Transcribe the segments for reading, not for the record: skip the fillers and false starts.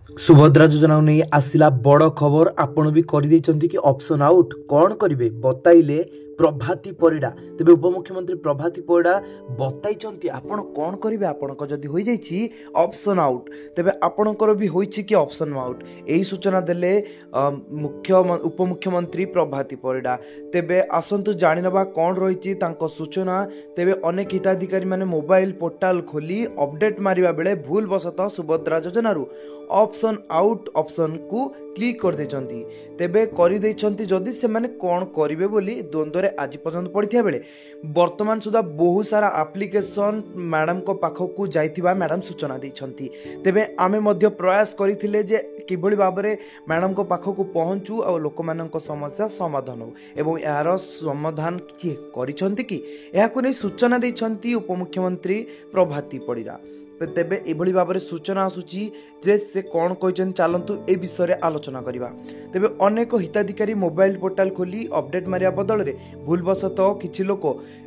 सुभद्रा योजना नहीं आसला बड़ खबर आपण भी कर कि ऑप्शन आउट कौन करेंगे बताइले प्रभाती परिडा। तेज उपमुख्यमंत्री प्रभाती परिडा बताई आपण कौन करेंगे आपण जदि हो जाइए ऑप्शन आउट तेज आपणकर भी होइछि कि ऑप्शन आउट यही सूचना देले उपमुख्यमंत्री प्रभाती परिडा। तेबे आसंतु जानिनबा कौन रही सूचना। तेबे अनेक हिताधिकारी माने मोबाइल पोर्टाल खोली अपडेट मारिबा बेले भूल बसत सुभद्रा योजनारू ऑप्शन आउट ऑप्शन को क्लिक कर देचंती। तेबे करि देचंती जदि से माने कोन करिवे बोली द्वंद्व रे आज पर्यंत पड़िथिया बेले वर्तमान सुधा बहुत सारा एप्लिकेशन मैडम को पाखक को जाइथिबा मैडम सूचना देचंती। तेबे आमे मध्य प्रयास करिथिले जे किभଳି भाबरे मैडम को पाखक को पहुंचू और लोक मानक समस्या समाधान हो एवं यार समाधान किछि करिसंती कि एहाकु नै सूचना देचंती उपमुख्यमंत्री प्रभाती परिडा। तेबे एभଳି भाबरे सूचना आसुची जे से कौन कहते चलतु ए विषय में आलोचना करवा। तेबे अनेक हिताधिकारी मोबाइल पोर्टाल खोली अपडेट मारिया बदल में भूलवशत किछि लोक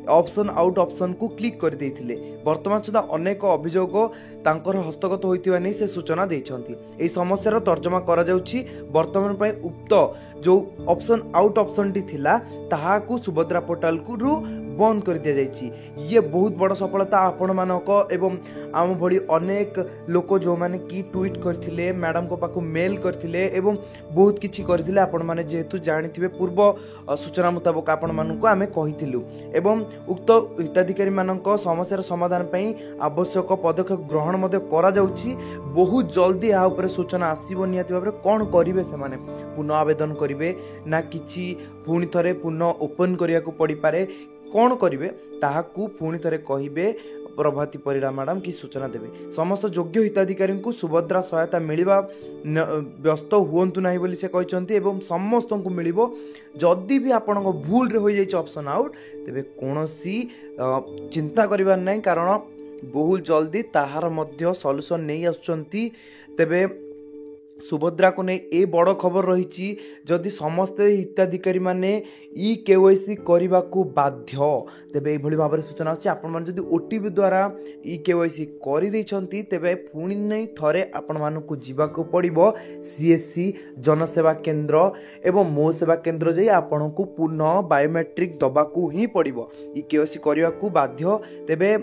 ऑप्शन आउट ऑप्शन को क्लिक कर देथिले। वर्तमान सुधा अनेक अभियोग तांकर हस्तगत होइतिबा नै से सूचना देछंती। एई समस्यार तर्जमा करा जाउछि वर्तमान पय उक्त जो ऑप्शन आउट ऑप्शन टी थिला ताहाकू सुभद्रा पोर्टाल को रु बंद कर दिया जाइछि। ये बहुत बड़ सफलता आपण मानक एवं आम भली अनेक लोक जो माने की ट्वीट करथिले मैडम को पाखु मेल करथिले एवं बहुत किछि करथिले आपण माने जेहेतु जानिथिबे पूर्व सूचना मुताबिक आपण मानकु आमे कहिथिलु एवं उक्त हिताधिकारी मानक समस्यार समाधान पई आवश्यक पदक्षेप ग्रहण मध्ये करा जाउछि। बहुत जल्दी आ ऊपर सूचना आसीबो नियति भाबरे कोन करिवे से माने पुनः आवेदन करिवे ना किछि पुणी थरे पुनः ओपन करिया को पड़ी पारे कौन करेंगे ताहाकू पुणी थे कहे प्रभाती परिडा मैडम की सूचना देवे। समस्त योग्य हिताधिकारी को सुभद्रा सहायता मिलवा व्यस्त हुंतु ना बोली से कहते एवं समस्त को मिल जदि भी आपण भूल रे हो जाइए ऑप्शन आउट तेबे कौनसी चिंता करिवार नहीं कारण बहुत जल्दी ताहार मध्य सॉल्यूशन नहीं आसुचंती। तेबे सुभद्रा को नहीं ए बड़ खबर रही जदि समस्त हिताधिकारी माने ई केवाईसी करने को बाध्य तेबे एभली भाव में सूचना आछि। आपण माने जदि ओटीपी द्वारा ई केवाईसी कर देइछंती तेबे पुणी नहीं थरे आपण मानकु जीवाको पड़िबो सीएससी जनसेवा केंद्र एवं मो सेवा केंद्र जाई आपण को पुनः बायोमेट्रिक दबाकू ही पड़िबो ई केवाईसी करने को बाध्य। तेबे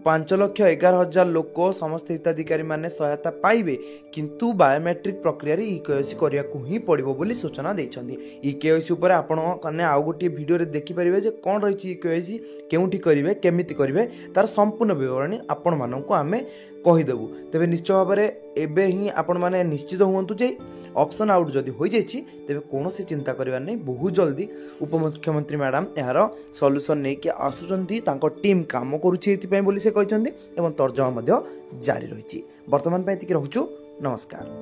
5,11,000 लोक समस्त हिताधिकारी माने सहायता पाइबे किंतु बायोमेट्रिक प्रक्रिया रे ई केवाईसी करिया को ही पड़िबो बोली सूचना देइछंती। ई केवाईसी ऊपर आपण कने आउ गोटे वीडियो रे देखि परिबे जे कोन रही ई केवाईसी केउठी करिवे केमिति करिवे तार संपूर्ण विवरणी आपण माननकु आमे कहिदेबु। तेबे निश्चय भाव में एबे ही आपण माने निश्चित हुंतु जे ऑप्शन आउट जदि हो जाइछि तेबे कोनोसी चिंता करिवार नै बहुत जल्दी उपमुख्यमंत्री मैडम यार सॉल्यूशन नै कि आसुचंती तांको टीम काम करूछि एथि पय बोली से कहचंती एवं तर्जमा मध्य जारी रहिछि। वर्तमान पय एतिकि रहउछु। नमस्कार।